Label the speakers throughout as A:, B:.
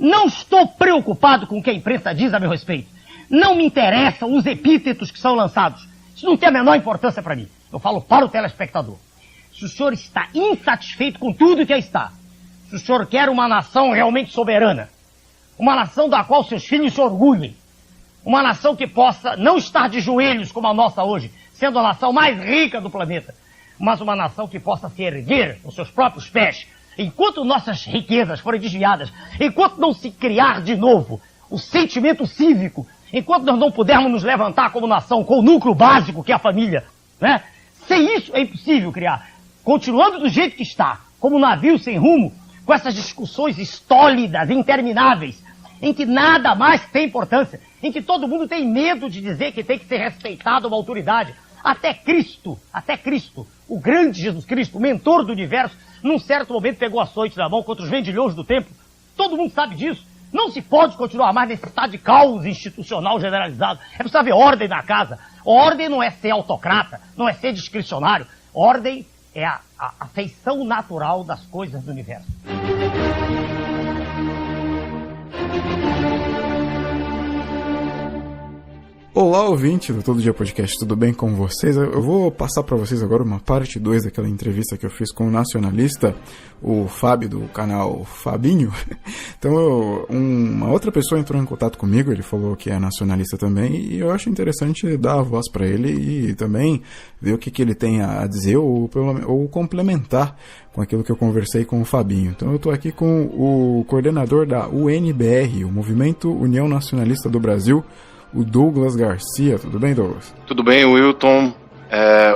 A: Não estou preocupado com o que a imprensa diz a meu respeito. Não me interessam os epítetos que são lançados. Isso não tem a menor importância para mim. Eu falo para o telespectador. Se o senhor está insatisfeito com tudo que aí está, se o senhor quer uma nação realmente soberana, uma nação da qual seus filhos se orgulhem, uma nação que possa não estar de joelhos como a nossa hoje, sendo a nação mais rica do planeta, mas uma nação que possa se erguer nos seus próprios pés, enquanto nossas riquezas forem desviadas, enquanto não se criar de novo o sentimento cívico, enquanto nós não pudermos nos levantar como nação com o núcleo básico que é a família, né? Sem isso é impossível criar. Continuando do jeito que está, como um navio sem rumo, com essas discussões estólidas, intermináveis, em que nada mais tem importância, em que todo mundo tem medo de dizer que tem que ser respeitado uma autoridade. Até Cristo, o grande Jesus Cristo, o mentor do universo, num certo momento pegou açoite na mão contra os vendilhões do templo. Todo mundo sabe disso. Não se pode continuar mais nesse estado de caos institucional generalizado. É preciso haver ordem na casa. Ordem não é ser autocrata, não é ser discricionário. Ordem é a feição natural das coisas do universo.
B: Olá, ouvinte do Todo Dia Podcast, tudo bem com vocês? Eu vou passar para vocês agora uma parte 2 daquela entrevista que eu fiz com o nacionalista, o Fábio, do canal Fabinho. Então, uma outra pessoa entrou em contato comigo, ele falou que é nacionalista também, e eu acho interessante dar a voz para ele e também ver o que ele tem a dizer ou complementar com aquilo que eu conversei com o Fabinho. Então, eu estou aqui com o coordenador da UNBR, o Movimento União Nacionalista do Brasil, o Douglas Garcia. Tudo bem, Douglas?
C: Tudo bem, Wilton.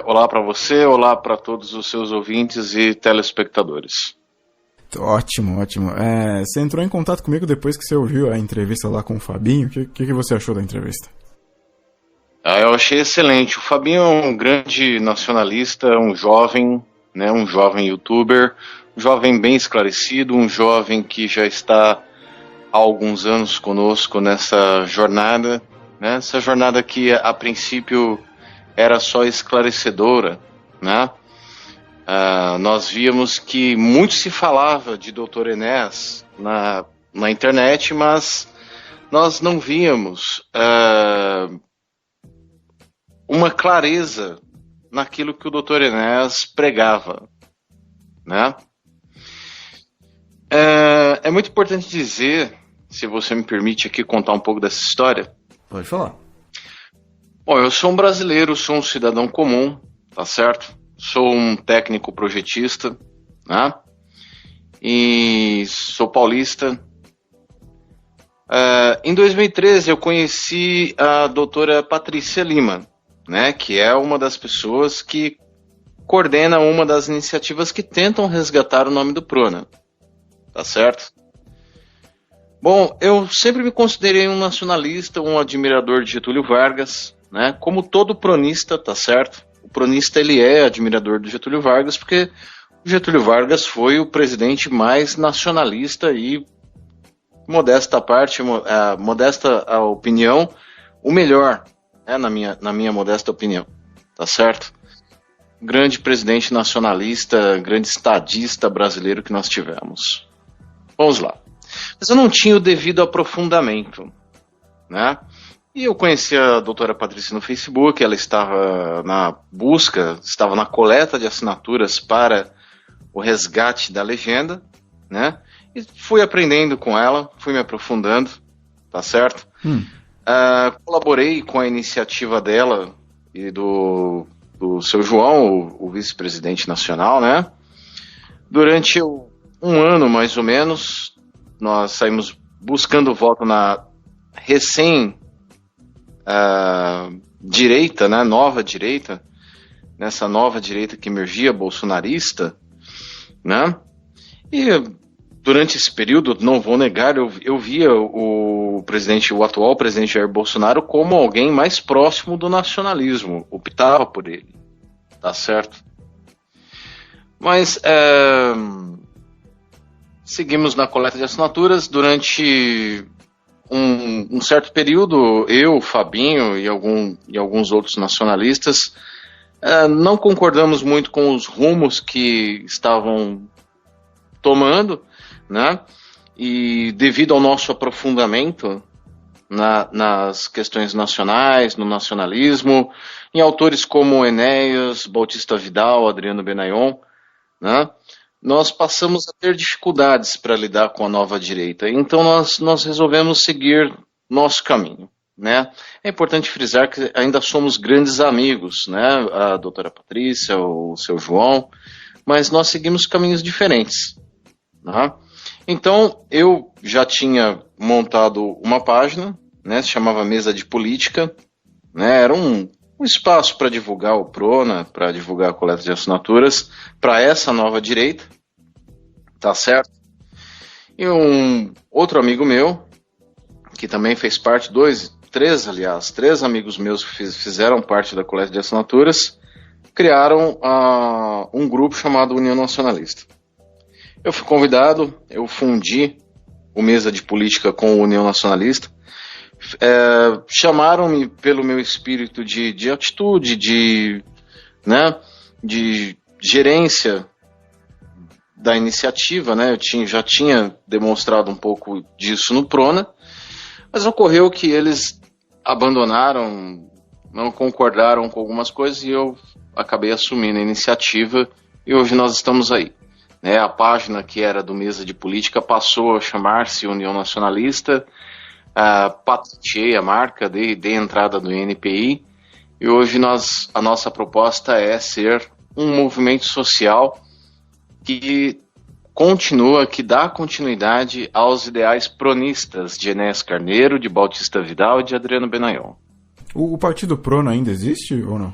C: Olá para você, olá para todos os seus ouvintes e telespectadores.
B: Ótimo. Você entrou em contato comigo depois que você ouviu a entrevista lá com o Fabinho. O que você achou da entrevista?
C: Eu achei excelente. O Fabinho é um grande nacionalista, um jovem youtuber, um jovem bem esclarecido, um jovem que já está há alguns anos conosco nessa jornada, né? Essa jornada que a princípio era só esclarecedora, né? Nós víamos que muito se falava de Dr. Enéas na internet, mas nós não víamos uma clareza naquilo que o Dr. Enéas pregava, né? É muito importante dizer, se você me permite aqui contar um pouco dessa história.
B: Pode falar.
C: Bom, eu sou um brasileiro, sou um cidadão comum, tá certo? Sou um técnico projetista, né? E sou paulista. Em 2013 eu conheci a doutora Patrícia Lima, né? Que é uma das pessoas que coordena uma das iniciativas que tentam resgatar o nome do Prona, tá certo? Bom, eu sempre me considerei um nacionalista, um admirador de Getúlio Vargas, né? Como todo pronista, tá certo? O pronista, ele é admirador do Getúlio Vargas, porque o Getúlio Vargas foi o presidente mais nacionalista e, modesta a opinião, o melhor, né? na minha modesta opinião, tá certo? Grande presidente nacionalista, grande estadista brasileiro que nós tivemos. Vamos lá. Mas eu não tinha o devido aprofundamento, né? E eu conheci a doutora Patrícia no Facebook, ela estava estava na coleta de assinaturas para o resgate da legenda, né? E fui aprendendo com ela, fui me aprofundando, tá certo? Colaborei com a iniciativa dela e do seu João, o vice-presidente nacional, né? Durante um ano, mais ou menos, nós saímos buscando voto na direita, né? Nova direita, nessa nova direita que emergia bolsonarista, né? E durante esse período, não vou negar, eu via o atual presidente Jair Bolsonaro como alguém mais próximo do nacionalismo, optava por ele, tá certo? Mas seguimos na coleta de assinaturas durante um certo período. Eu, Fabinho e alguns outros nacionalistas não concordamos muito com os rumos que estavam tomando, né? E devido ao nosso aprofundamento nas questões nacionais, no nacionalismo, em autores como Enéas, Bautista Vidal, Adriano Benayon, né, nós passamos a ter dificuldades para lidar com a nova direita. Então nós resolvemos seguir nosso caminho. Né? É importante frisar que ainda somos grandes amigos, né? A doutora Patrícia, o seu João, mas nós seguimos caminhos diferentes. Né? Então, eu já tinha montado uma página, né? Se chamava Mesa de Política, né? Era um espaço para divulgar o Prona, para divulgar a coleta de assinaturas para essa nova direita, tá certo? E um outro amigo meu, que também fez parte, três amigos meus que fizeram parte da coleta de assinaturas, criaram um grupo chamado União Nacionalista. Eu fui convidado, eu fundi o Mesa de Política com a União Nacionalista. Chamaram-me pelo meu espírito de atitude, de gerência da iniciativa, né? Eu já tinha demonstrado um pouco disso no Prona, mas ocorreu que eles abandonaram, não concordaram com algumas coisas e eu acabei assumindo a iniciativa e hoje nós estamos aí. Né? A página que era do Mesa de Política passou a chamar-se União Nacionalista, patenteei a marca, dei entrada do INPI e hoje a nossa proposta é ser um movimento social que dá continuidade aos ideais pronistas de Enéas Carneiro, de Bautista Vidal e de Adriano Benayon.
B: O Partido Prona ainda existe ou não?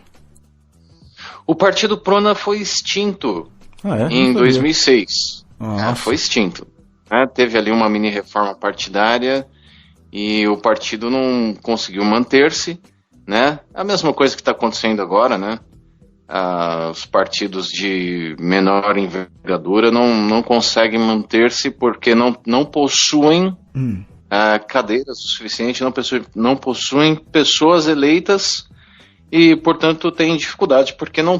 C: O Partido Prona foi extinto em 2006. Foi extinto. Teve ali uma mini reforma partidária e o partido não conseguiu manter-se. Né? A mesma coisa que está acontecendo agora, né? Os partidos de menor envergadura não conseguem manter-se porque não possuem cadeiras o suficiente, não possuem pessoas eleitas e, portanto, têm dificuldade porque não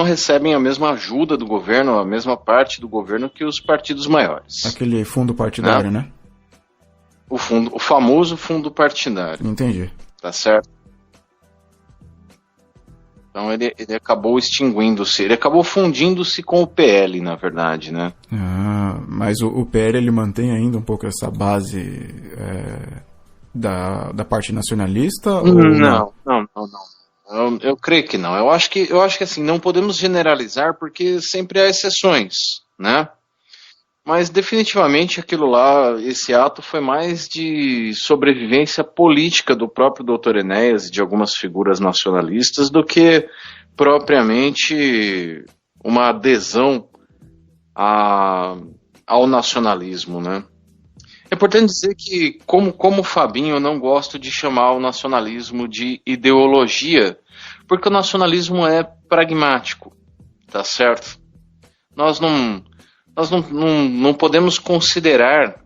C: recebem a mesma ajuda do governo, a mesma parte do governo que os partidos maiores.
B: Aquele fundo partidário, né?
C: O famoso fundo partidário.
B: Entendi.
C: Tá certo? Então ele acabou extinguindo-se, ele acabou fundindo-se com o PL, na verdade, né?
B: Mas o PL ele mantém ainda um pouco essa base da parte nacionalista?
C: Não. Eu creio que não. Eu acho que assim, não podemos generalizar porque sempre há exceções, né? Mas definitivamente aquilo lá, esse ato foi mais de sobrevivência política do próprio Dr. Enéas e de algumas figuras nacionalistas do que propriamente uma adesão ao nacionalismo, né? É importante dizer que, como Fabinho, eu não gosto de chamar o nacionalismo de ideologia, porque o nacionalismo é pragmático, tá certo? Nós não podemos considerar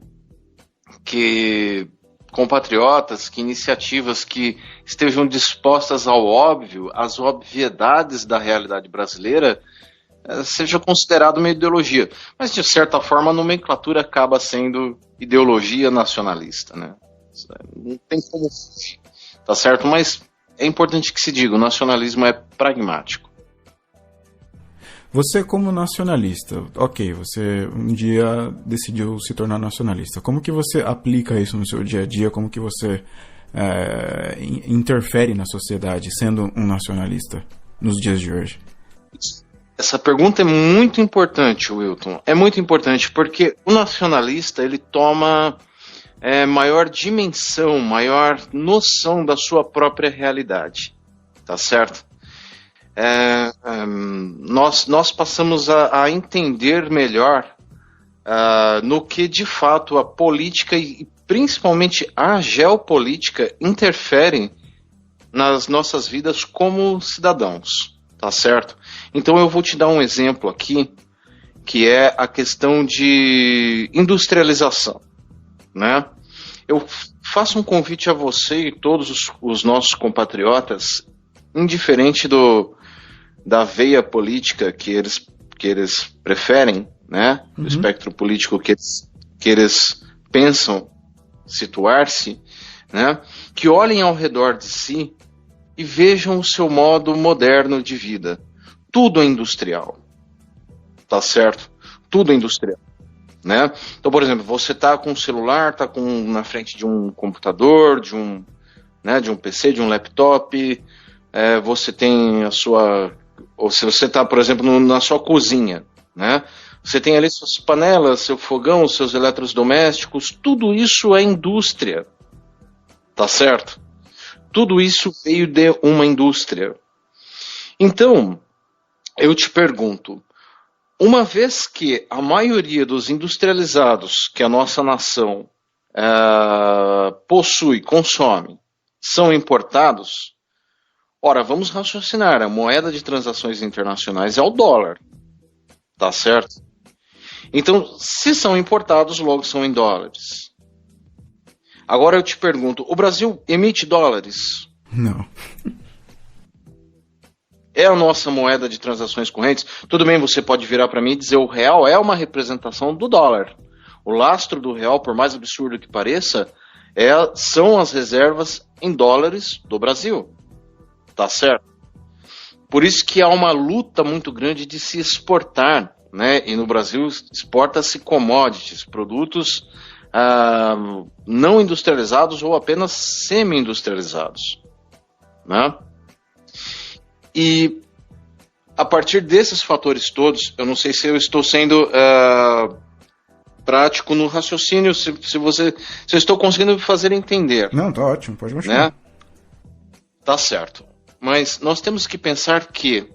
C: que compatriotas, que iniciativas que estejam dispostas ao óbvio, às obviedades da realidade brasileira, seja considerado uma ideologia. Mas, de certa forma, a nomenclatura acaba sendo ideologia nacionalista, né? Não tem como fugir, tá certo? Mas é importante que se diga, o nacionalismo é pragmático.
B: Você como nacionalista, você um dia decidiu se tornar nacionalista. Como que você aplica isso no seu dia a dia? Como que você interfere na sociedade sendo um nacionalista nos dias de hoje?
C: Essa pergunta é muito importante, Wilton. É muito importante porque o nacionalista ele toma maior dimensão, maior noção da sua própria realidade. Tá certo? Nós passamos a entender melhor no que de fato a política e principalmente a geopolítica interferem nas nossas vidas como cidadãos, tá certo? Então eu vou te dar um exemplo aqui, que é a questão de industrialização, né? Eu faço um convite a você e todos os nossos compatriotas, indiferente da veia política que eles preferem, né? Do espectro político que eles que eles pensam situar-se, né, que olhem ao redor de si e vejam o seu modo moderno de vida. Tudo é industrial. Tá certo? Tudo é industrial. Né? Então, por exemplo, você está com um celular, está na frente de um computador, de um PC, de um laptop, você tem a sua... Ou se você está, por exemplo, na sua cozinha, né? Você tem ali suas panelas, seu fogão, seus eletrodomésticos, tudo isso é indústria. Tá certo? Tudo isso veio de uma indústria. Então, eu te pergunto, uma vez que a maioria dos industrializados que a nossa nação possui, consome, são importados, ora, vamos raciocinar, a moeda de transações internacionais é o dólar, tá certo? Então, se são importados, logo são em dólares. Agora eu te pergunto, o Brasil emite dólares?
B: Não.
C: É a nossa moeda de transações correntes? Tudo bem, você pode virar para mim e dizer o real é uma representação do dólar. O lastro do real, por mais absurdo que pareça, são as reservas em dólares do Brasil. Tá certo? Por isso que há uma luta muito grande de se exportar, né? E no Brasil exporta-se commodities, produtos não industrializados ou apenas semi-industrializados, né? E a partir desses fatores todos, eu não sei se eu estou sendo prático no raciocínio, se eu estou conseguindo me fazer entender.
B: Não, tá ótimo, pode continuar.
C: Né? Tá certo. Mas nós temos que pensar que,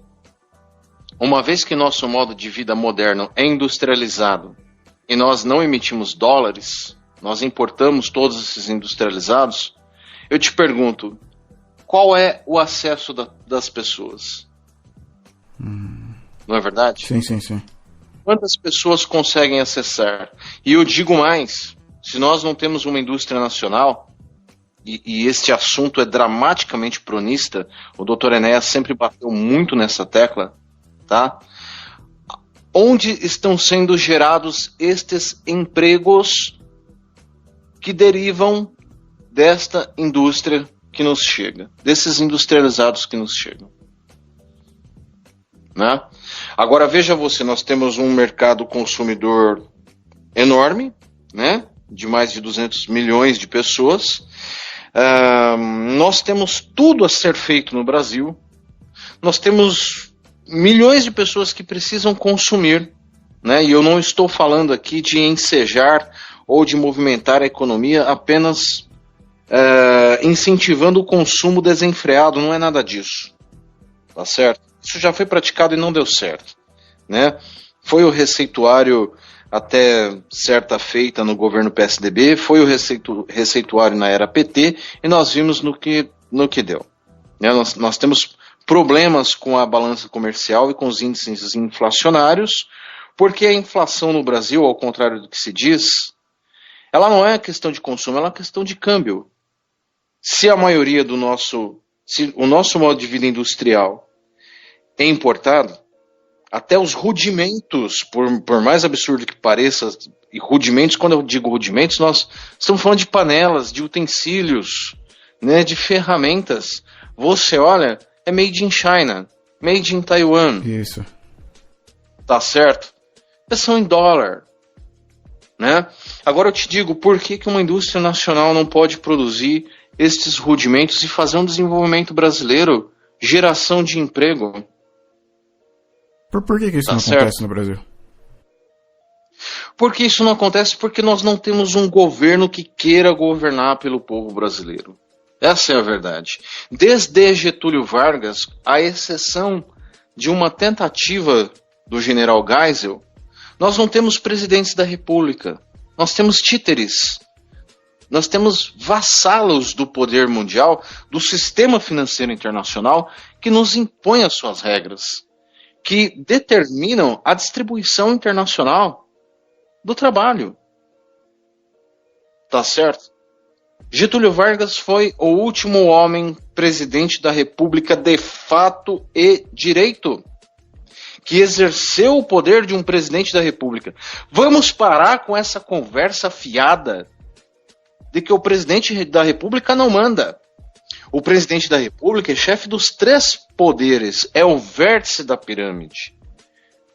C: uma vez que nosso modo de vida moderno é industrializado e nós não emitimos dólares, nós importamos todos esses industrializados, eu te pergunto, qual é o acesso das pessoas? Não é verdade?
B: Sim, sim, sim.
C: Quantas pessoas conseguem acessar? E eu digo mais, se nós não temos uma indústria nacional, e este assunto é dramaticamente pronista, o Dr. Enéas sempre bateu muito nessa tecla, tá? Onde estão sendo gerados estes empregos que derivam desta indústria que nos chega, desses industrializados que nos chegam, né? Agora veja você, nós temos um mercado consumidor enorme, né? De mais de 200 milhões de pessoas. Nós temos tudo a ser feito no Brasil. Nós temos milhões de pessoas que precisam consumir, né? E eu não estou falando aqui de ensejar ou de movimentar a economia apenas incentivando o consumo desenfreado, não é nada disso, tá certo? Isso já foi praticado e não deu certo, né? Foi o receituário até certa feita no governo PSDB, foi o receituário na era PT e nós vimos no que deu, né? Nós temos problemas com a balança comercial e com os índices inflacionários, porque a inflação no Brasil, ao contrário do que se diz, ela não é questão de consumo, ela é questão de câmbio. Se a maioria se o nosso modo de vida industrial é importado, até os rudimentos, por mais absurdo que pareça, e rudimentos, quando eu digo rudimentos, nós estamos falando de panelas, de utensílios, né, de ferramentas. Você olha, é made in China, made in Taiwan.
B: Isso.
C: Tá certo? São em dólar. Né? Agora eu te digo, por que uma indústria nacional não pode produzir estes rudimentos e fazer um desenvolvimento brasileiro, geração de emprego?
B: Por que isso não acontece no Brasil?
C: Porque isso não acontece porque nós não temos um governo que queira governar pelo povo brasileiro. Essa é a verdade. Desde Getúlio Vargas, à exceção de uma tentativa do general Geisel, nós não temos presidentes da República. Nós temos títeres. Nós temos vassalos do poder mundial, do sistema financeiro internacional, que nos impõe as suas regras, que determinam a distribuição internacional do trabalho. Tá certo? Getúlio Vargas foi o último homem presidente da República de fato e direito. que exerceu o poder de um presidente da República. Vamos parar com essa conversa fiada de que o presidente da República não manda. O presidente da República é chefe dos 3 poderes, é o vértice da pirâmide.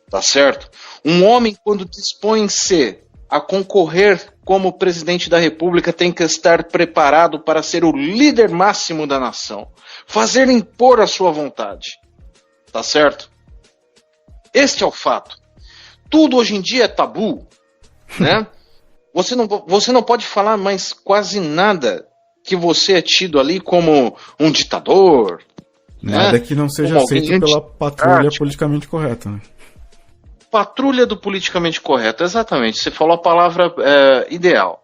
C: Tá certo? Um homem, quando dispõe-se a concorrer como presidente da República, tem que estar preparado para ser o líder máximo da nação, fazer impor a sua vontade. Tá certo? Este é o fato. Tudo hoje em dia é tabu, né? Você não pode falar mais quase nada que você é tido ali como um ditador.
B: Nada, né? Que não seja aceito pela patrulha politicamente correta, né?
C: Patrulha do politicamente correto, exatamente. Você falou a palavra ideal.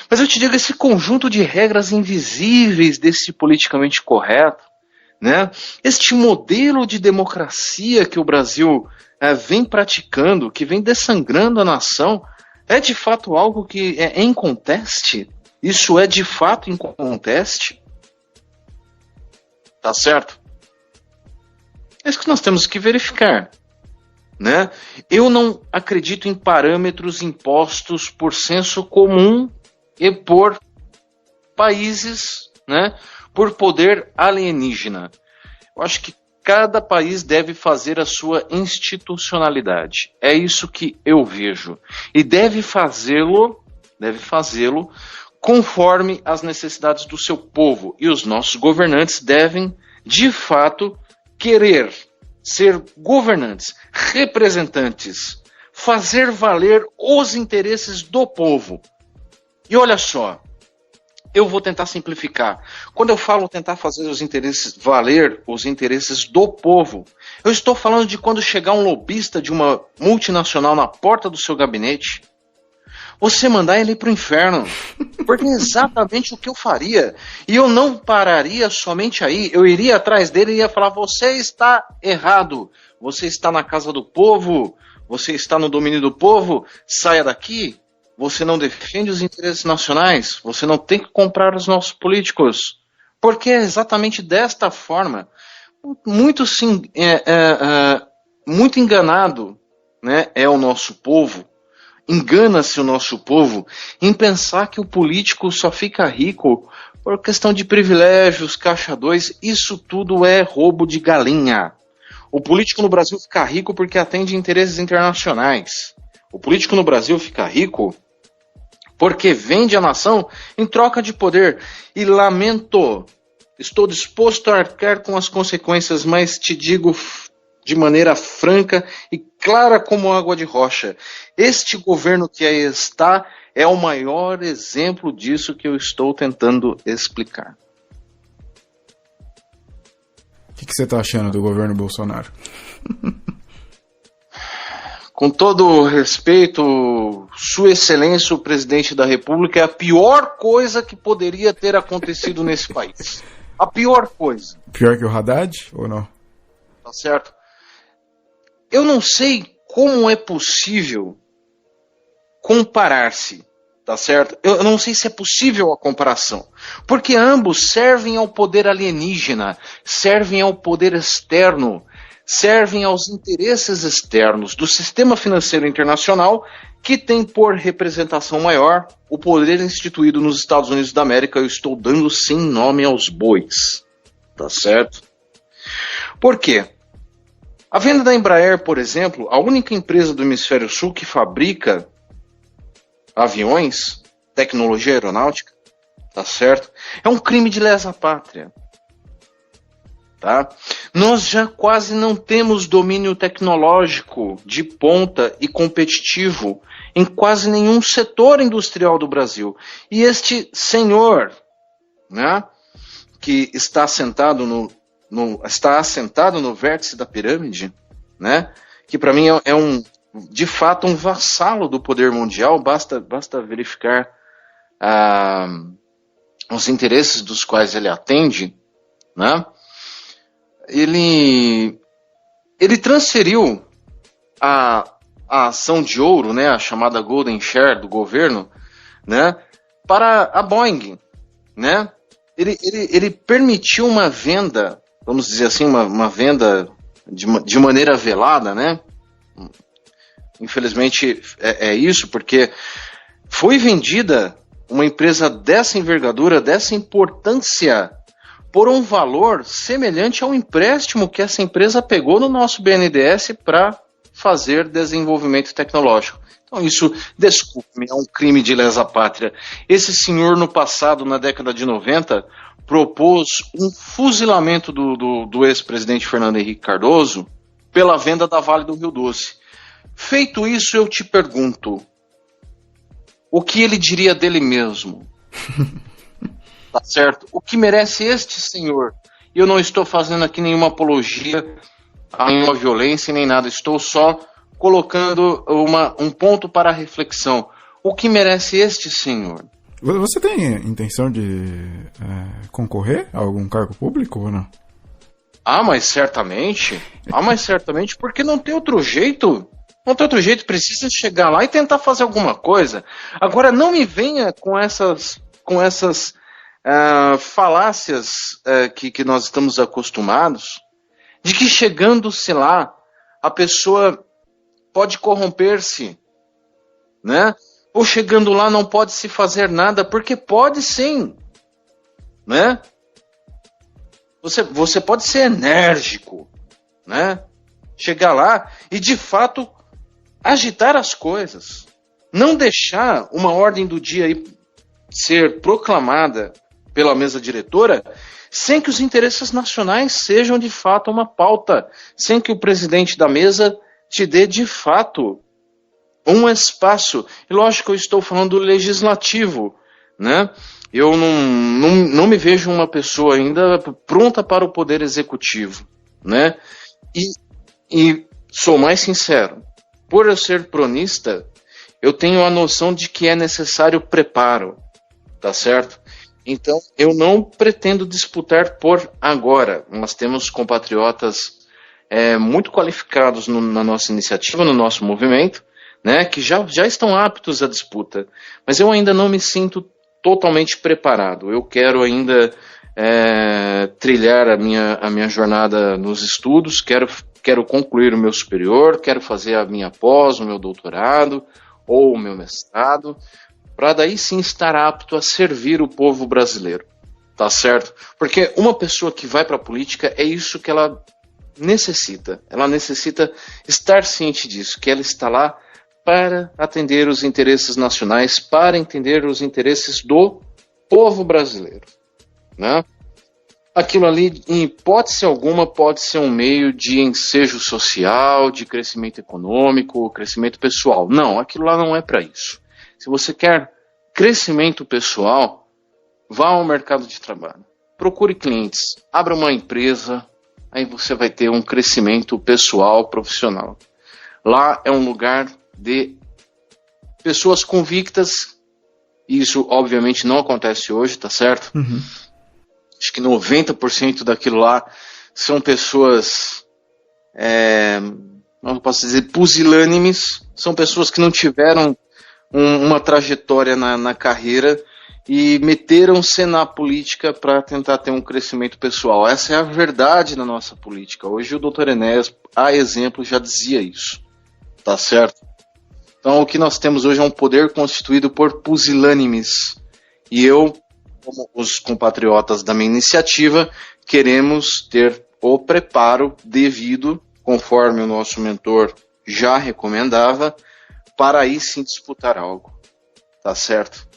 C: Mas eu te digo, esse conjunto de regras invisíveis desse politicamente correto, né? Este modelo de democracia que o Brasil vem praticando, que vem dessangrando a nação, é de fato algo que é em conteste? Isso é de fato em conteste? Tá certo? É isso que nós temos que verificar. Né? Eu não acredito em parâmetros impostos por senso comum e por países, né, por poder alienígena. Eu acho que cada país deve fazer a sua institucionalidade. É isso que eu vejo. E deve fazê-lo conforme as necessidades do seu povo. E os nossos governantes devem, de fato, querer ser governantes, representantes, fazer valer os interesses do povo. E olha só, eu vou tentar simplificar. Quando eu falo tentar fazer os interesses valer os interesses do povo, eu estou falando de quando chegar um lobista de uma multinacional na porta do seu gabinete, você mandar ele para o inferno. Porque é exatamente o que eu faria. E eu não pararia somente aí. Eu iria atrás dele e ia falar: você está errado. Você está na casa do povo. Você está no domínio do povo. Saia daqui. Você não defende os interesses nacionais. Você não tem que comprar os nossos políticos. Porque é exatamente desta forma. Muito enganado, né, é o nosso povo. Engana-se o nosso povo em pensar que o político só fica rico por questão de privilégios, caixa 2, isso tudo é roubo de galinha. O político no Brasil fica rico porque atende interesses internacionais. O político no Brasil fica rico porque vende a nação em troca de poder. E lamento, estou disposto a arcar com as consequências, mas te digo de maneira franca e clara como água de rocha. Este governo que aí está é o maior exemplo disso que eu estou tentando explicar.
B: O que você está achando do governo Bolsonaro?
C: Com todo o respeito, Sua Excelência, o Presidente da República, é a pior coisa que poderia ter acontecido nesse país. A pior coisa.
B: Pior que o Haddad, ou não?
C: Tá certo? Eu não sei como é possível comparar-se, tá certo? Eu não sei se é possível a comparação, porque ambos servem ao poder alienígena, servem ao poder externo, servem aos interesses externos do sistema financeiro internacional, que tem por representação maior o poder instituído nos Estados Unidos da América. Eu estou dando sim nome aos bois, tá certo? Por quê? A venda da Embraer, por exemplo, a única empresa do Hemisfério Sul que fabrica aviões, tecnologia aeronáutica, tá certo? É um crime de lesa pátria. Tá? Nós já quase não temos domínio tecnológico de ponta e competitivo em quase nenhum setor industrial do Brasil. E este senhor, né, que está assentado no vértice da pirâmide, né, que para mim é de fato um vassalo do poder mundial, basta verificar os interesses dos quais ele atende, né? Ele transferiu a ação de ouro, né, a chamada Golden Share do governo, né, para a Boeing, né? Ele permitiu uma venda, vamos dizer assim, uma venda de maneira velada, né? Infelizmente é isso, porque foi vendida uma empresa dessa envergadura, dessa importância, por um valor semelhante ao empréstimo que essa empresa pegou no nosso BNDES para fazer desenvolvimento tecnológico. Então isso, desculpe-me, é um crime de lesa pátria. Esse senhor no passado, na década de 90, propôs um fuzilamento do ex-presidente Fernando Henrique Cardoso pela venda da Vale do Rio Doce. Feito isso, eu te pergunto, o que ele diria dele mesmo? Tá certo? O que merece este senhor? Eu não estou fazendo aqui nenhuma apologia a nenhuma violência nem nada, estou só colocando um ponto para a reflexão. O que merece este senhor?
B: Você tem intenção de concorrer a algum cargo público ou não?
C: Mas certamente, porque não tem outro jeito. Não tem outro jeito, precisa chegar lá e tentar fazer alguma coisa. Agora, não me venha com essas falácias que nós estamos acostumados, de que chegando-se lá, a pessoa pode corromper-se, né? Ou chegando lá não pode se fazer nada, porque pode sim, né? Você pode ser enérgico, né? Chegar lá e, de fato, agitar as coisas. Não deixar uma ordem do dia aí ser proclamada pela mesa diretora sem que os interesses nacionais sejam, de fato, uma pauta. Sem que o presidente da mesa te dê, de fato, um espaço. E, lógico, eu estou falando do legislativo, né? Eu não me vejo uma pessoa ainda pronta para o poder executivo, né? E sou mais sincero, por eu ser pronista, eu tenho a noção de que é necessário preparo, tá certo? Então, eu não pretendo disputar por agora. Nós temos compatriotas muito qualificados na nossa iniciativa, no nosso movimento, né, que já estão aptos à disputa. Mas eu ainda não me sinto totalmente preparado. Eu quero ainda trilhar a minha jornada nos estudos, quero concluir o meu superior, quero fazer a minha pós, o meu doutorado ou o meu mestrado, para daí sim estar apto a servir o povo brasileiro, tá certo? Porque uma pessoa que vai para a política é isso que ela necessita estar ciente disso, que ela está lá para atender os interesses nacionais, para entender os interesses do povo brasileiro, né? Aquilo ali, em hipótese alguma, pode ser um meio de ensejo social, de crescimento econômico, crescimento pessoal. Não, aquilo lá não é para isso. Se você quer crescimento pessoal, vá ao mercado de trabalho. Procure clientes, abra uma empresa, aí você vai ter um crescimento pessoal, profissional. Lá é um lugar de pessoas convictas, e isso obviamente não acontece hoje, tá certo?
B: Uhum.
C: Acho que 90% daquilo lá são pessoas, não posso dizer pusilânimes, são pessoas que não tiveram uma trajetória na carreira e meteram-se na política para tentar ter um crescimento pessoal. Essa é a verdade na nossa política. Hoje o Dr. Enéas, a exemplo, já dizia isso, tá certo? Então o que nós temos hoje é um poder constituído por pusilânimes, e eu, como os compatriotas da minha iniciativa, queremos ter o preparo devido, conforme o nosso mentor já recomendava, para aí sim disputar algo, tá certo?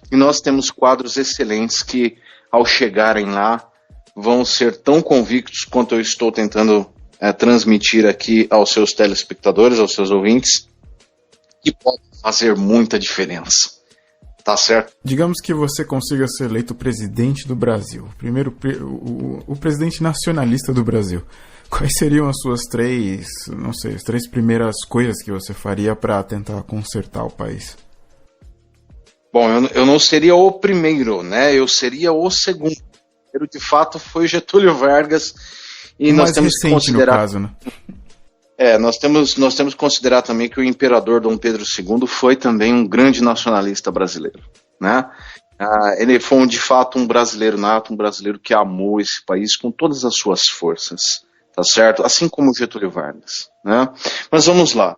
C: E nós temos quadros excelentes que, ao chegarem lá, vão ser tão convictos quanto eu estou tentando transmitir aqui aos seus telespectadores, aos seus ouvintes, que pode fazer muita diferença. Tá certo?
B: Digamos que você consiga ser eleito presidente do Brasil, o presidente nacionalista do Brasil. Quais seriam as suas as três primeiras coisas que você faria para tentar consertar o país?
C: Bom, eu não seria o primeiro, né? Eu seria o segundo. O primeiro, de fato, foi Getúlio Vargas. E nós temos que considerar,
B: no caso, né?
C: Nós temos que considerar também que o imperador Dom Pedro II foi também um grande nacionalista brasileiro, né? Ele foi de fato um brasileiro nato, um brasileiro que amou esse país com todas as suas forças, tá certo? Assim como Getúlio Vargas, né? Mas vamos lá.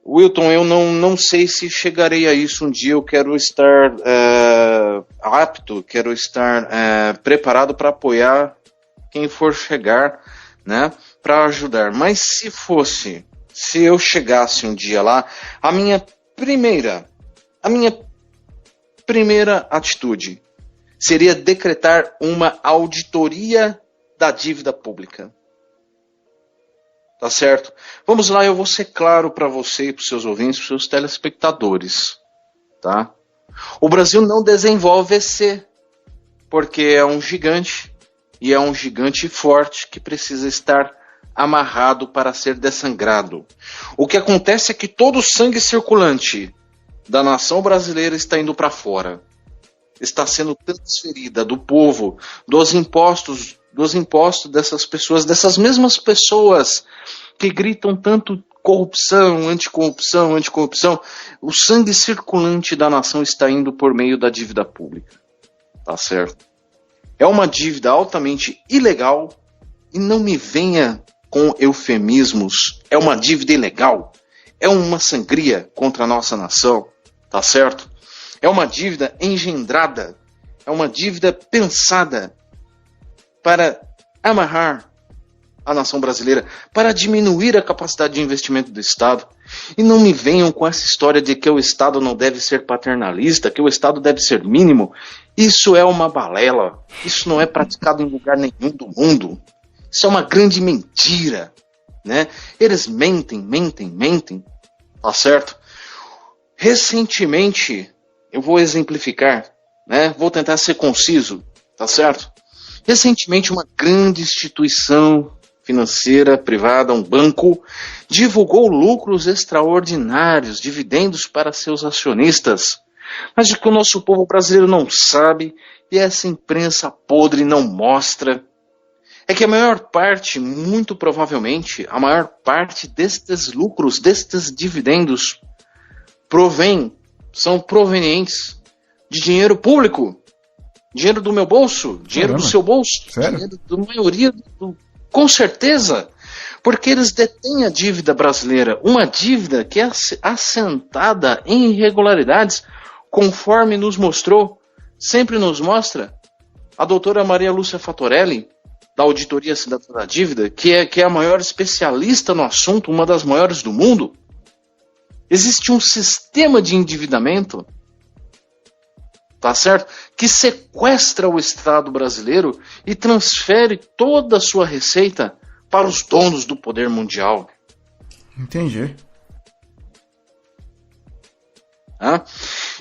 C: Wilton, eu não sei se chegarei a isso um dia. Eu quero estar apto, quero estar preparado para apoiar quem for chegar, né? Para ajudar. Mas se eu chegasse um dia lá, a minha primeira atitude seria decretar uma auditoria da dívida pública. Tá certo? Vamos lá, eu vou ser claro para você e para os seus ouvintes, para os seus telespectadores. Tá? O Brasil não desenvolve EC, porque é um gigante, e é um gigante forte que precisa estar amarrado para ser dessangrado. O que acontece é que todo o sangue circulante da nação brasileira está indo para fora. Está sendo transferida do povo, dos impostos dessas pessoas, dessas mesmas pessoas que gritam tanto corrupção, anticorrupção, anticorrupção. O sangue circulante da nação está indo por meio da dívida pública. Tá certo? É uma dívida altamente ilegal e não me venha com eufemismos. É uma dívida ilegal. É uma sangria contra a nossa nação. Tá certo? É uma dívida engendrada. É uma dívida pensada para amarrar a nação brasileira, para diminuir a capacidade de investimento do Estado. E não me venham com essa história de que o Estado não deve ser paternalista, que o Estado deve ser mínimo. Isso é uma balela. Isso não é praticado em lugar nenhum do mundo. Isso é uma grande mentira, né? Eles mentem. Tá certo? Recentemente, eu vou exemplificar, né? Vou tentar ser conciso, tá certo? Recentemente, uma grande instituição financeira privada, um banco, divulgou lucros extraordinários, dividendos para seus acionistas. Mas o que o nosso povo brasileiro não sabe, e essa imprensa podre não mostra, é que a maior parte, muito provavelmente, a maior parte destes lucros, destes dividendos, são provenientes de dinheiro público. Dinheiro do meu bolso, dinheiro do seu bolso,
B: sério?
C: Dinheiro da maioria, com certeza, porque eles detêm a dívida brasileira, uma dívida que é assentada em irregularidades, conforme sempre nos mostra a doutora Maria Lúcia Fattorelli, da Auditoria Cidadã da Dívida, que é a maior especialista no assunto, uma das maiores do mundo. Existe um sistema de endividamento, tá certo? Que sequestra o Estado brasileiro e transfere toda a sua receita para os donos do poder mundial.
B: Entendi.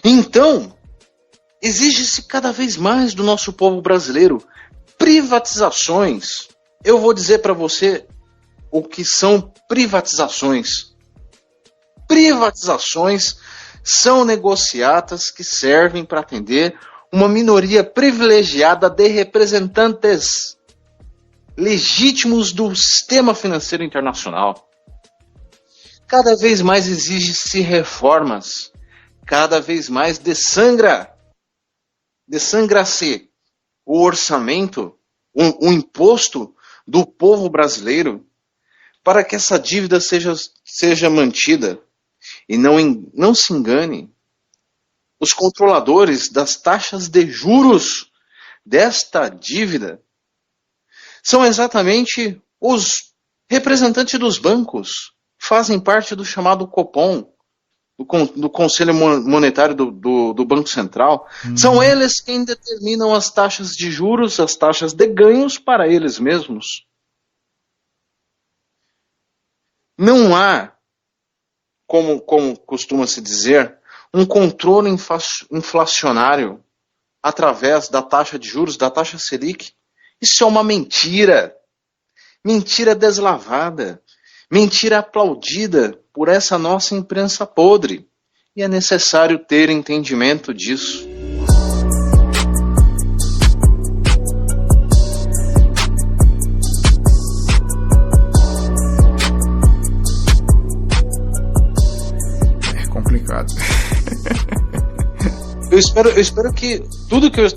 C: Então, exige-se cada vez mais do nosso povo brasileiro privatizações. Eu vou dizer para você o que são privatizações. Privatizações são negociatas que servem para atender uma minoria privilegiada de representantes legítimos do sistema financeiro internacional. Cada vez mais exige-se reformas, cada vez mais dessangra-se o orçamento, o imposto do povo brasileiro, para que essa dívida seja mantida. E não se engane, os controladores das taxas de juros desta dívida são exatamente os representantes dos bancos, fazem parte do chamado Copom, do Conselho Monetário do Banco Central. São eles quem determinam as taxas de juros, as taxas de ganhos para eles mesmos. Não há, como costuma-se dizer, um controle inflacionário através da taxa de juros, da taxa Selic. Isso é uma mentira. Mentira deslavada. Mentira aplaudida por essa nossa imprensa podre. E é necessário ter entendimento disso.
B: É complicado.
C: Eu espero que tudo que eu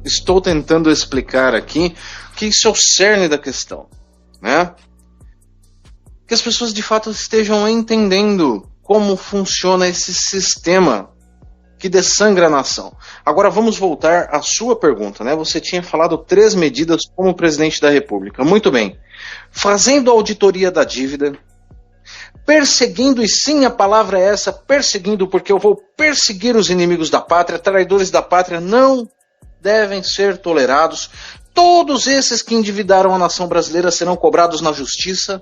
C: estou tentando explicar aqui que isso é o cerne da questão, né? Que as pessoas de fato estejam entendendo como funciona esse sistema que dessangra a nação. Agora vamos voltar à sua pergunta, né? Você tinha falado 3 medidas como presidente da República. Muito bem. Fazendo auditoria da dívida, perseguindo, e sim, a palavra é essa, perseguindo, porque eu vou perseguir os inimigos da pátria, traidores da pátria não devem ser tolerados. Todos esses que endividaram a nação brasileira serão cobrados na justiça,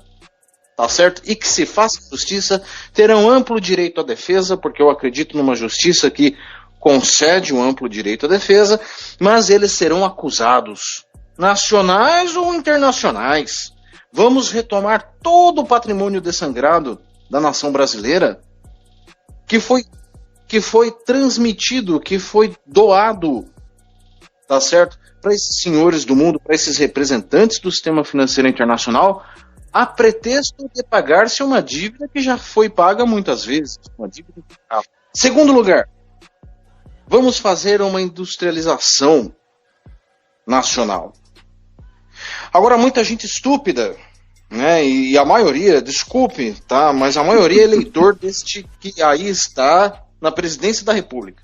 C: tá certo? E que se faça justiça, terão amplo direito à defesa, porque eu acredito numa justiça que concede um amplo direito à defesa, mas eles serão acusados, nacionais ou internacionais. Vamos retomar todo o patrimônio dessangrado da nação brasileira, que foi transmitido, que foi doado, tá certo? Para esses senhores do mundo, para esses representantes do sistema financeiro internacional, a pretexto de pagar-se uma dívida que já foi paga muitas vezes. Uma dívida. Segundo lugar, vamos fazer uma industrialização nacional. Agora, muita gente estúpida, né, e a maioria, desculpe, tá, mas a maioria é eleitor deste que aí está na presidência da República,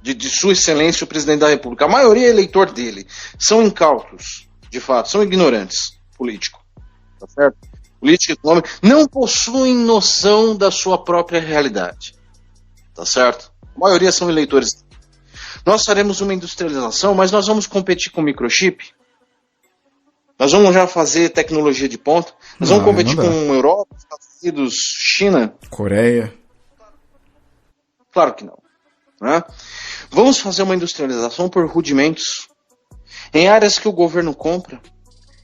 C: de Sua Excelência o Presidente da República. A maioria é eleitor dele. São incautos, de fato, são ignorantes políticos. Tá certo? Política e econômica não possuem noção da sua própria realidade. Tá certo? A maioria são eleitores. Nós faremos uma industrialização, mas nós vamos competir com microchip. Nós vamos já fazer tecnologia de ponta. Nós vamos competir com Europa, Estados Unidos, China.
B: Coreia.
C: Claro que não. Né? Vamos fazer uma industrialização por rudimentos. Em áreas que o governo compra.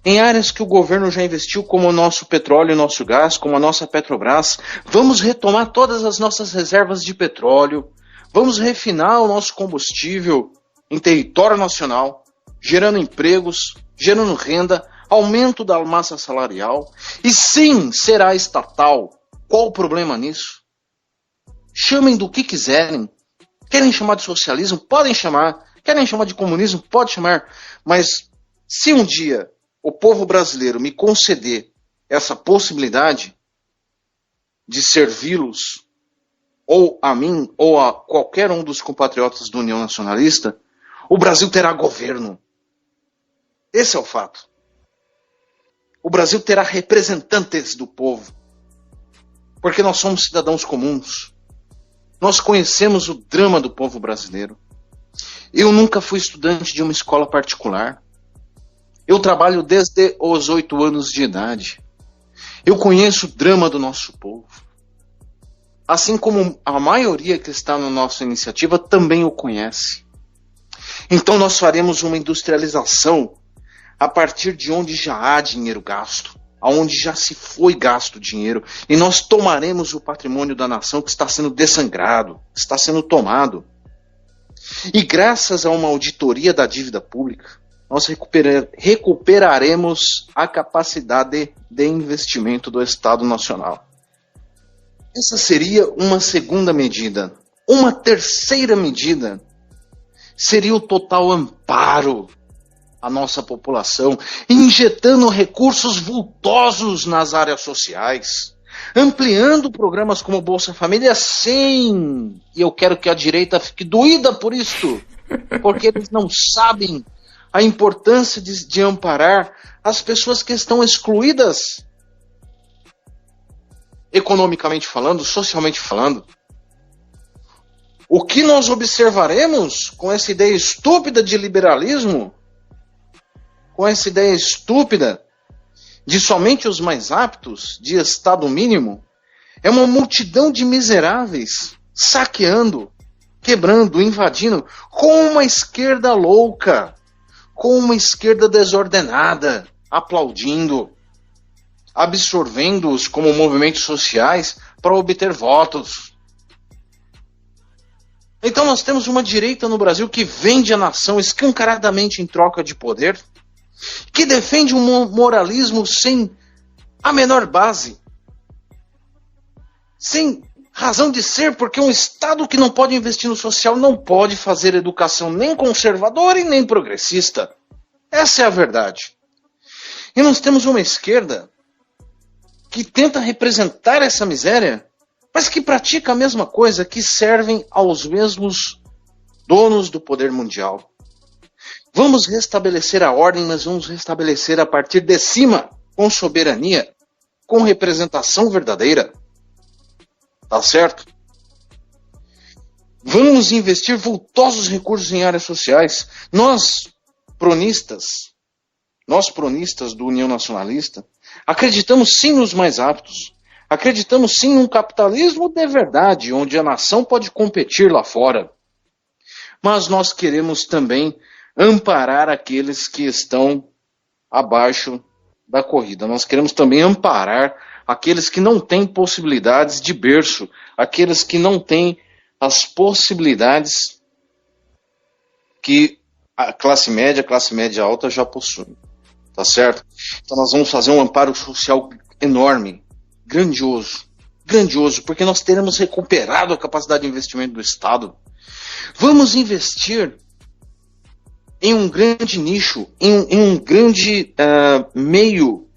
C: Em áreas que o governo já investiu, como o nosso petróleo e o nosso gás, como a nossa Petrobras. Vamos retomar todas as nossas reservas de petróleo. Vamos refinar o nosso combustível em território nacional, gerando empregos, gerando renda, aumento da massa salarial. E sim, será estatal. Qual o problema nisso? Chamem do que quiserem. Querem chamar de socialismo? Podem chamar. Querem chamar de comunismo? Pode chamar. Mas se um dia o povo brasileiro me conceder essa possibilidade de servi-los, ou a mim, ou a qualquer um dos compatriotas da União Nacionalista, o Brasil terá governo. Esse é o fato. O Brasil terá representantes do povo. Porque nós somos cidadãos comuns. Nós conhecemos o drama do povo brasileiro. Eu nunca fui estudante de uma escola particular. Eu trabalho desde os 8 anos de idade. Eu conheço o drama do nosso povo. Assim como a maioria que está na nossa iniciativa também o conhece. Então nós faremos uma industrialização a partir de onde já há dinheiro gasto, aonde já se foi gasto dinheiro, e nós tomaremos o patrimônio da nação que está sendo dessangrado, que está sendo tomado. E graças a uma auditoria da dívida pública, nós recuperaremos a capacidade de investimento do Estado Nacional. Essa seria uma segunda medida. Uma terceira medida seria o total amparo à nossa população, injetando recursos vultosos nas áreas sociais, ampliando programas como Bolsa Família, sim, e eu quero que a direita fique doída por isso, porque eles não sabem a importância de amparar as pessoas que estão excluídas, economicamente falando, socialmente falando. O que nós observaremos com essa ideia estúpida de liberalismo, com essa ideia estúpida de somente os mais aptos, de Estado mínimo, é uma multidão de miseráveis saqueando, quebrando, invadindo, com uma esquerda louca, com uma esquerda desordenada, aplaudindo, absorvendo-os como movimentos sociais para obter votos. Então nós temos uma direita no Brasil que vende a nação escancaradamente em troca de poder, que defende um moralismo sem a menor base, sem Razão de ser porque um Estado que não pode investir no social não pode fazer educação nem conservadora e nem progressista. Essa é a verdade. E nós temos uma esquerda que tenta representar essa miséria, mas que pratica a mesma coisa, que servem aos mesmos donos do poder mundial. Vamos restabelecer a ordem, mas vamos restabelecer a partir de cima, com soberania, com representação verdadeira. Tá certo? Vamos investir vultosos recursos em áreas sociais. Nós, pronistas do União Nacionalista, acreditamos sim nos mais aptos. Acreditamos sim num capitalismo de verdade, onde a nação pode competir lá fora. Mas nós queremos também amparar aqueles que estão abaixo da corrida. Nós queremos também amparar aqueles que não têm possibilidades de berço, aqueles que não têm as possibilidades que a classe média alta já possui. Tá certo? Então nós vamos fazer um amparo social enorme, grandioso, porque nós teremos recuperado a capacidade de investimento do Estado. Vamos investir em um grande nicho, em um grande meio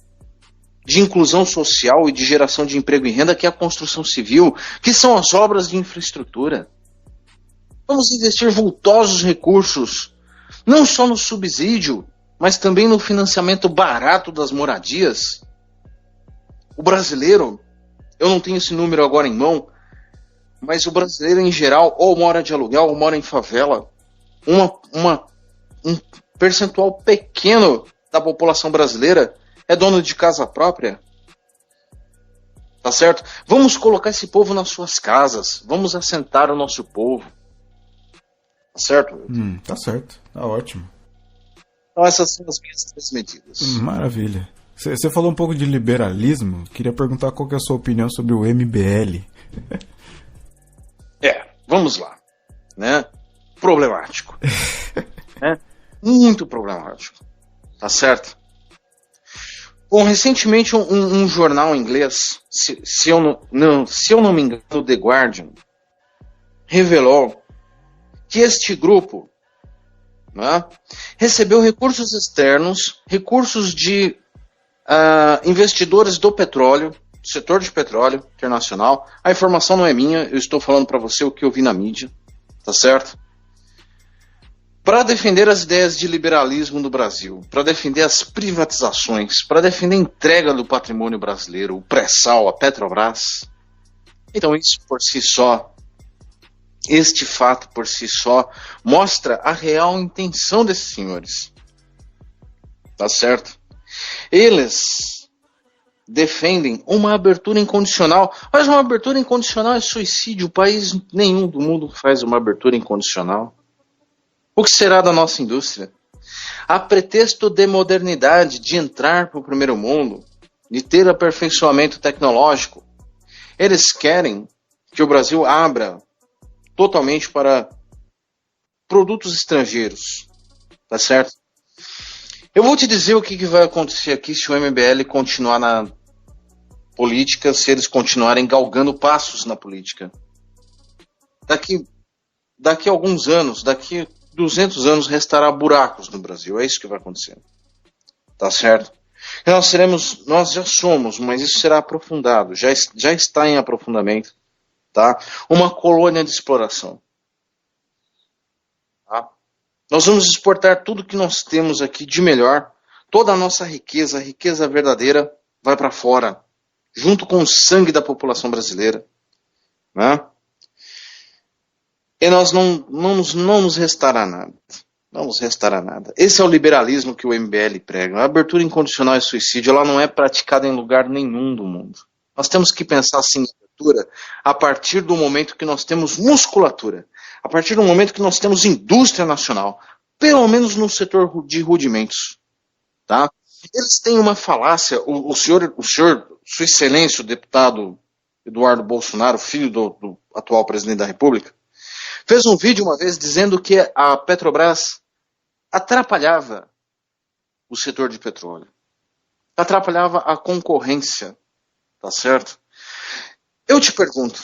C: de inclusão social e de geração de emprego e renda, que é a construção civil, que são as obras de infraestrutura. Vamos investir vultosos recursos, não só no subsídio, mas também no financiamento barato das moradias. O brasileiro, eu não tenho esse número agora em mão, mas o brasileiro em geral ou mora de aluguel ou mora em favela. Um percentual pequeno da população brasileira é dono de casa própria. Tá certo? Vamos colocar esse povo nas suas casas. Vamos assentar o nosso povo. Tá certo?
B: Tá certo. Tá ótimo.
C: Então essas são as minhas 3 medidas.
B: Maravilha. Você falou um pouco de liberalismo. Queria perguntar qual que é a sua opinião sobre o MBL.
C: Vamos lá. Né? Problemático. Né? Muito problemático. Tá certo? Bom, recentemente um jornal inglês, se eu não me engano, o The Guardian, revelou que este grupo, né, recebeu recursos externos, recursos de investidores do petróleo, do setor de petróleo internacional. A informação não é minha, eu estou falando para você o que eu vi na mídia, tá certo? Para defender as ideias de liberalismo no Brasil, para defender as privatizações, para defender a entrega do patrimônio brasileiro, o pré-sal, a Petrobras. Então isso por si só, este fato por si só, mostra a real intenção desses senhores. Tá certo? Eles defendem uma abertura incondicional, mas uma abertura incondicional é suicídio. País nenhum do mundo faz uma abertura incondicional. O que será da nossa indústria? A pretexto de modernidade, de entrar para o primeiro mundo, de ter aperfeiçoamento tecnológico, eles querem que o Brasil abra totalmente para produtos estrangeiros. Tá certo? Eu vou te dizer o que vai acontecer aqui se o MBL continuar na política, se eles continuarem galgando passos na política. Daqui a alguns anos, daqui 200 anos, restará buracos no Brasil. É isso que vai acontecer. Tá certo? Nós já somos, mas isso será aprofundado. Já está em aprofundamento. Tá? Uma colônia de exploração. Tá? Nós vamos exportar tudo que nós temos aqui de melhor. Toda a nossa riqueza, a riqueza verdadeira, vai para fora. Junto com o sangue da população brasileira. Né? E nós não nos restará nada. Não nos restará nada. Esse é o liberalismo que o MBL prega. A abertura incondicional é suicídio. Ela não é praticada em lugar nenhum do mundo. Nós temos que pensar assim em abertura a partir do momento que nós temos musculatura. A partir do momento que nós temos indústria nacional. Pelo menos no setor de rudimentos. Tá? Eles têm uma falácia. O senhor, Sua Excelência, o deputado Eduardo Bolsonaro, filho do atual presidente da República, fez um vídeo uma vez dizendo que a Petrobras atrapalhava o setor de petróleo. Atrapalhava a concorrência. Tá certo? Eu te pergunto,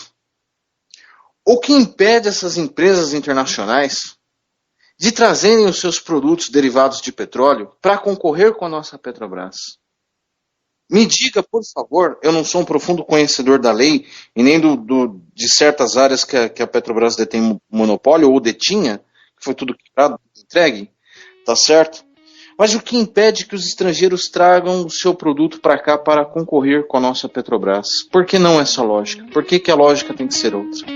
C: O que impede essas empresas internacionais de trazerem os seus produtos derivados de petróleo para concorrer com a nossa Petrobras? Me diga, por favor, eu não sou um profundo conhecedor da lei e nem de certas áreas que a Petrobras detém monopólio ou detinha, que foi tudo quebrado, entregue, tá certo? Mas o que impede que os estrangeiros tragam o seu produto para cá para concorrer com a nossa Petrobras? Por que não essa lógica? Por que a lógica tem que ser outra?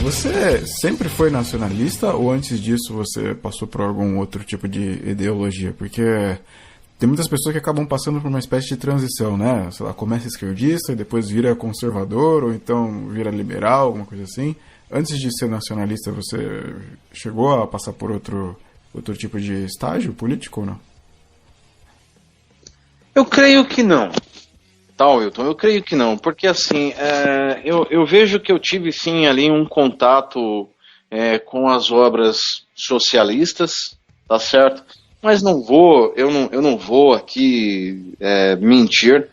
B: Você sempre foi nacionalista ou antes disso você passou por algum outro tipo de ideologia? Porque tem muitas pessoas que acabam passando por uma espécie de transição, né? Sei lá, começa esquerdista e depois vira conservador ou então vira liberal, alguma coisa assim. Antes de ser nacionalista, você chegou a passar por outro tipo de estágio político ou não?
C: Eu creio que não. Tá, Wilton, eu creio que não, porque assim, eu vejo que eu tive sim ali um contato com as obras socialistas, tá certo? Mas eu não vou aqui mentir,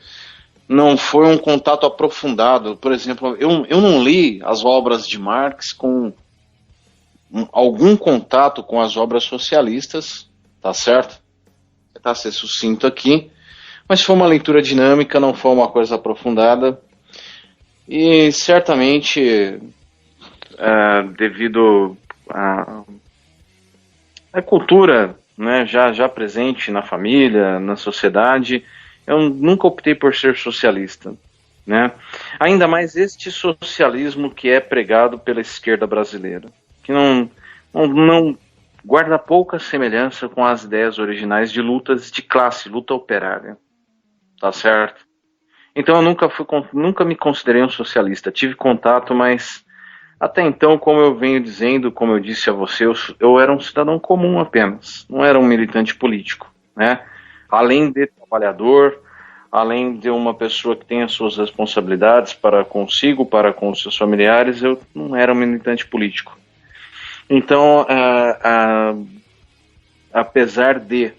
C: não foi um contato aprofundado. Por exemplo, eu não li as obras de Marx com algum contato com as obras socialistas, tá certo? Tá ser sucinto aqui. Mas foi uma leitura dinâmica, não foi uma coisa aprofundada. E certamente, devido à cultura, né, já presente na família, na sociedade, eu nunca optei por ser socialista. Né? Ainda mais este socialismo que é pregado pela esquerda brasileira, que não guarda pouca semelhança com as ideias originais de lutas de classe, luta operária. Tá certo? Então eu nunca me considerei um socialista. Tive contato, mas até então, como eu venho dizendo, como eu disse a você, eu era um cidadão comum apenas. Não era um militante político, né? Além de trabalhador, além de uma pessoa que tem as suas responsabilidades para consigo, para com os seus familiares, eu não era um militante político. Então, apesar de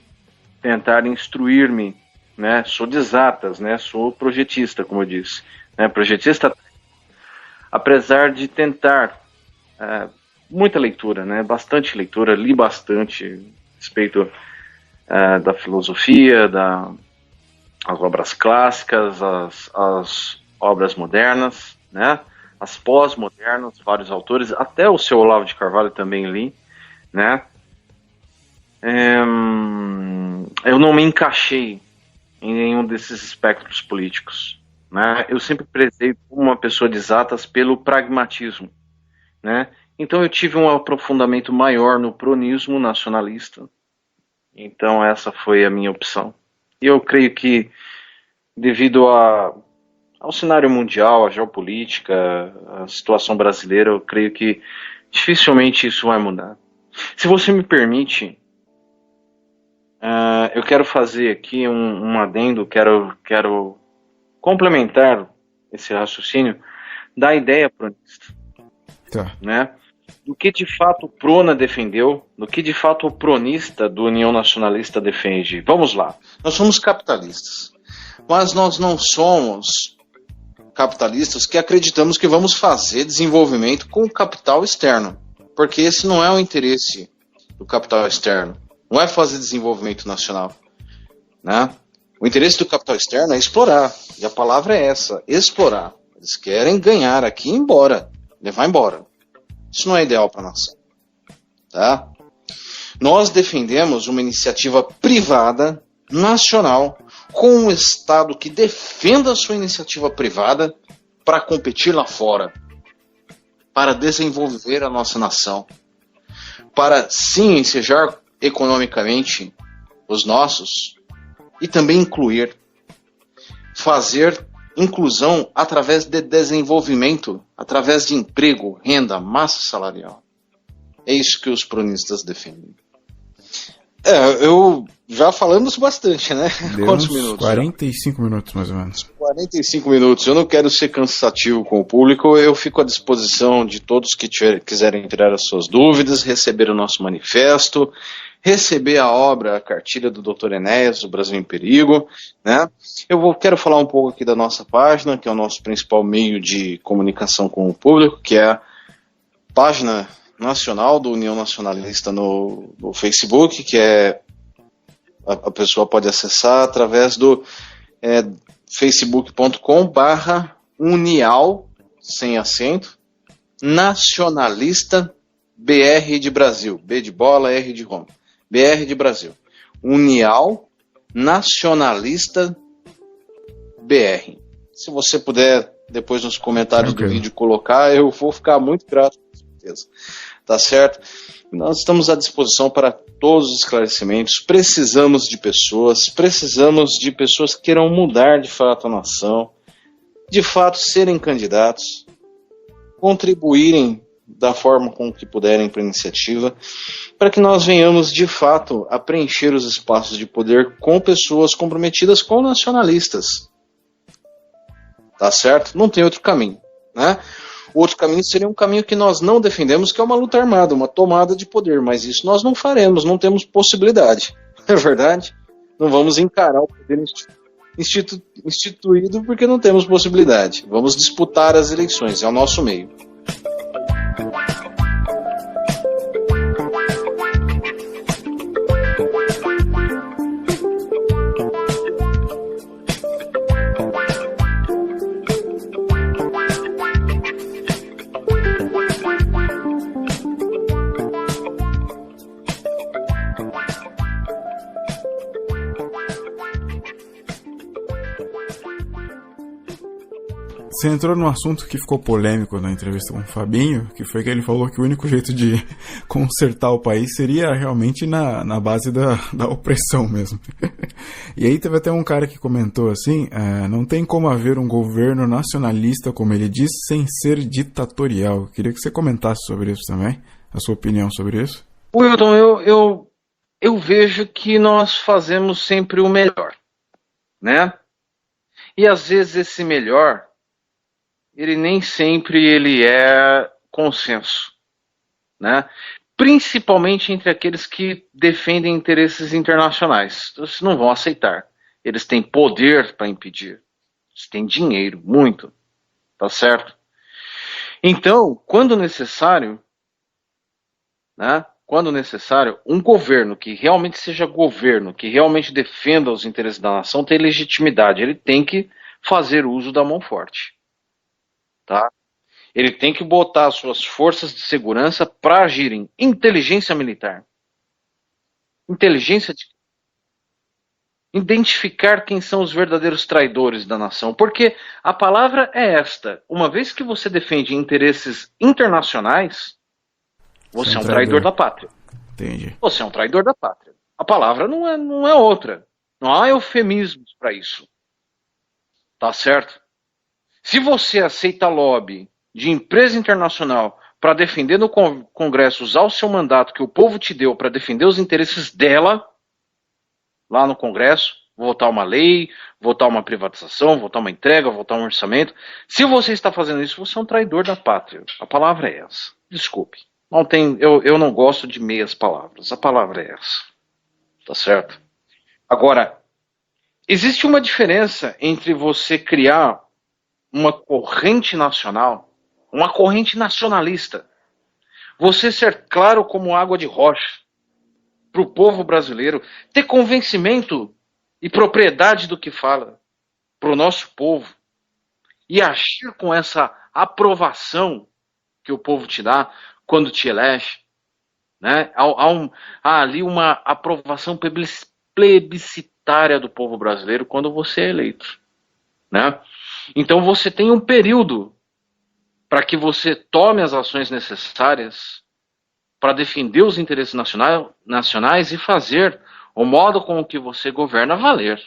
C: tentar instruir-me, né, sou de exatas, né, sou projetista, como eu disse, né, projetista, apesar de tentar muita leitura, né, bastante leitura, li bastante a respeito da filosofia, as obras clássicas, as obras modernas, né, as pós-modernas, vários autores, até o seu Olavo de Carvalho também li, né, eu não me encaixei em nenhum desses espectros políticos, né? Eu sempre prezei como uma pessoa de exatas pelo pragmatismo, né? Então eu tive um aprofundamento maior no pronismo nacionalista. Então essa foi a minha opção. E eu creio que devido ao cenário mundial, à geopolítica, à situação brasileira, eu creio que dificilmente isso vai mudar. Se você me permite, eu quero fazer aqui um adendo, quero complementar esse raciocínio da ideia pronista.
B: Tá.
C: Né? Do que de fato o Prona defendeu, do que de fato o pronista do União Nacionalista defende. Vamos lá. Nós somos capitalistas, mas nós não somos capitalistas que acreditamos que vamos fazer desenvolvimento com o capital externo, porque esse não é o interesse do capital externo. Não é fazer desenvolvimento nacional, né? O interesse do capital externo é explorar. E a palavra é essa, explorar. Eles querem ganhar aqui e ir embora, levar embora. Isso não é ideal para a nação. Tá? Nós defendemos uma iniciativa privada, nacional, com um Estado que defenda a sua iniciativa privada para competir lá fora, para desenvolver a nossa nação, para sim ensejar economicamente os nossos e também incluir, fazer inclusão através de desenvolvimento, através de emprego, renda, massa salarial. É isso que os pronistas defendem. Eu já falamos bastante, né?
B: Deu
C: Quantos
B: uns
C: minutos?
B: 45 minutos, mais ou menos.
C: 45 minutos. Eu não quero ser cansativo com o público, eu fico à disposição de todos que quiserem tirar as suas dúvidas, receber o nosso manifesto, receber a obra, a cartilha do Dr. Enéas, O Brasil em Perigo, né? Quero falar um pouco aqui da nossa página, que é o nosso principal meio de comunicação com o público, que é a página nacional do União Nacionalista no Facebook, que a pessoa pode acessar através do facebook.com/unial, sem acento, nacionalista BR de Brasil, B de bola, R de Roma, BR de Brasil, Unial Nacionalista BR. Se você puder depois nos comentários do vídeo colocar, eu vou ficar muito grato, com certeza. Tá certo? Nós estamos à disposição para todos os esclarecimentos. Precisamos de pessoas que queiram mudar de fato a nação, de fato serem candidatos, contribuírem da forma com que puderem para a iniciativa, para que nós venhamos de fato a preencher os espaços de poder com pessoas comprometidas com nacionalistas. Tá certo? Não tem outro caminho, né? O outro caminho seria um caminho que nós não defendemos, que é uma luta armada, uma tomada de poder, mas isso nós não faremos, não temos possibilidade. Não é verdade? Não vamos encarar o poder instituído porque não temos possibilidade. Vamos disputar as eleições, é o nosso meio.
B: Você entrou num assunto que ficou polêmico na entrevista com o Fabinho, que foi que ele falou que o único jeito de consertar o país seria realmente na base da opressão mesmo. E aí teve até um cara que comentou assim, não tem como haver um governo nacionalista, como ele diz, sem ser ditatorial. Eu queria que você comentasse sobre isso também, a sua opinião sobre isso.
C: Wilton, eu vejo que nós fazemos sempre o melhor, né? E às vezes esse melhor, ele nem sempre é consenso, né? Principalmente entre aqueles que defendem interesses internacionais. Eles não vão aceitar. Eles têm poder para impedir. Eles têm dinheiro, muito. Tá certo? Então, quando necessário, né? Quando necessário, um governo que realmente seja governo, que realmente defenda os interesses da nação, tem legitimidade. Ele tem que fazer uso da mão forte. Tá? Ele tem que botar as suas forças de segurança para agirem. Inteligência militar. Inteligência de identificar quem são os verdadeiros traidores da nação. Porque a palavra é esta. Uma vez que você defende interesses internacionais, você é um traidor da pátria.
B: Entendi.
C: Você é um traidor da pátria. A palavra não é outra. Não há eufemismos para isso. Tá certo? Se você aceita lobby de empresa internacional para defender no Congresso, usar o seu mandato que o povo te deu para defender os interesses dela, lá no Congresso, votar uma lei, votar uma privatização, votar uma entrega, votar um orçamento. Se você está fazendo isso, você é um traidor da pátria. A palavra é essa. Desculpe. Eu não gosto de meias palavras. A palavra é essa. Tá certo? Agora, existe uma diferença entre você criar uma corrente nacional, uma corrente nacionalista, você ser claro como água de rocha para o povo brasileiro, ter convencimento e propriedade do que fala para o nosso povo e agir com essa aprovação que o povo te dá quando te elege, né? Há ali uma aprovação plebiscitária do povo brasileiro quando você é eleito, né? Então você tem um período para que você tome as ações necessárias para defender os interesses nacionais e fazer o modo com que você governa valer.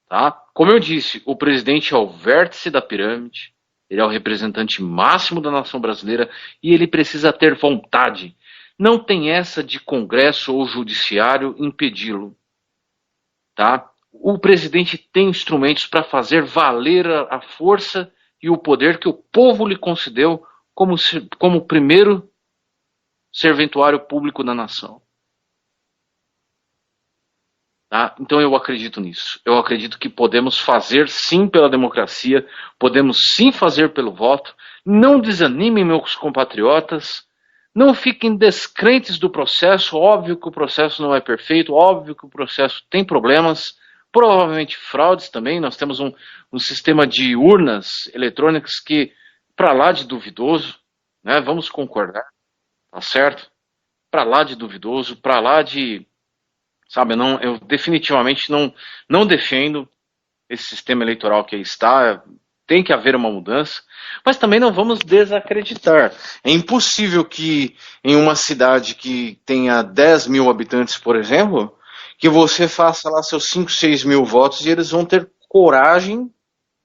C: Tá? Como eu disse, o presidente é o vértice da pirâmide, ele é o representante máximo da nação brasileira e ele precisa ter vontade Não tem essa de Congresso ou Judiciário impedi-lo. Tá? O presidente tem instrumentos para fazer valer a força e o poder que o povo lhe concedeu como primeiro serventuário público da nação. Tá? Então eu acredito nisso. Eu acredito que podemos fazer sim pela democracia, podemos sim fazer pelo voto. Não desanimem, meus compatriotas. Não fiquem descrentes do processo. Óbvio que o processo não é perfeito, óbvio que o processo tem problemas, provavelmente fraudes também. Nós temos um sistema de urnas eletrônicas que, para lá de duvidoso, né? Vamos concordar, tá certo? Para lá de duvidoso, para lá de... Sabe, eu definitivamente não defendo esse sistema eleitoral que aí está. Tem que haver uma mudança, mas também não vamos desacreditar. É impossível que em uma cidade que tenha 10 mil habitantes, por exemplo, que você faça lá seus 5, 6 mil votos e eles vão ter coragem,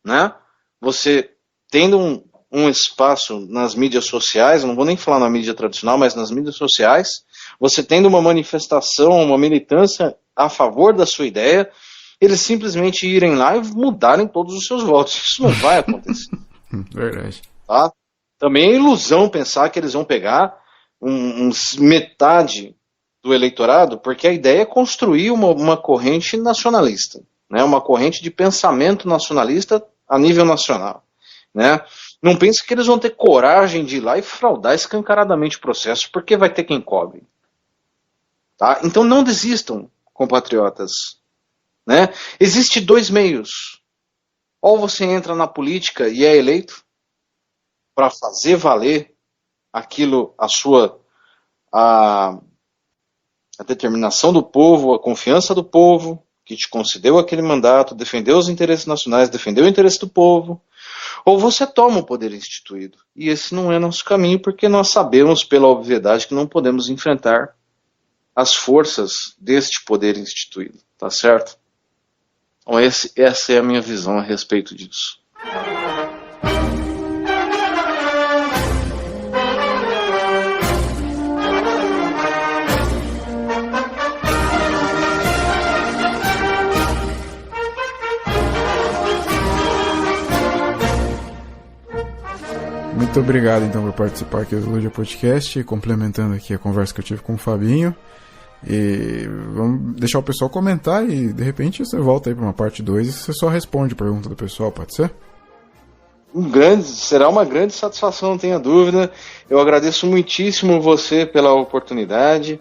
C: né? Você tendo um espaço nas mídias sociais, não vou nem falar na mídia tradicional, mas nas mídias sociais, você tendo uma manifestação, uma militância a favor da sua ideia, eles simplesmente irem lá e mudarem todos os seus votos. Isso não vai acontecer.
B: Verdade.
C: Tá? Também é ilusão pensar que eles vão pegar metade do eleitorado, porque a ideia é construir uma corrente nacionalista, né? Uma corrente de pensamento nacionalista a nível nacional. Né? Não pense que eles vão ter coragem de ir lá e fraudar escancaradamente o processo, porque vai ter quem cobre. Tá? Então não desistam, compatriotas. Né? Existem 2 meios. Ou você entra na política e é eleito para fazer valer aquilo, a determinação do povo, a confiança do povo, que te concedeu aquele mandato, defendeu os interesses nacionais, defendeu o interesse do povo, ou você toma o poder instituído. E esse não é nosso caminho, porque nós sabemos, pela obviedade, que não podemos enfrentar as forças deste poder instituído. Tá certo? Então essa é a minha visão a respeito disso.
B: Muito obrigado, então, por participar aqui do Ludia Podcast, complementando aqui a conversa que eu tive com o Fabinho. E vamos deixar o pessoal comentar e, de repente, você volta aí para uma parte 2 e você só responde a pergunta do pessoal, pode ser?
C: Será uma grande satisfação, não tenha dúvida. Eu agradeço muitíssimo você pela oportunidade,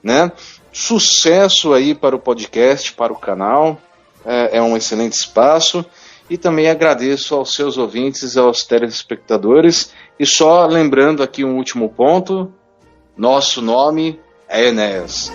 C: né? Sucesso aí para o podcast, para o canal. É um excelente espaço. E também agradeço aos seus ouvintes, aos telespectadores. E só lembrando aqui um último ponto, nosso nome é Enéas.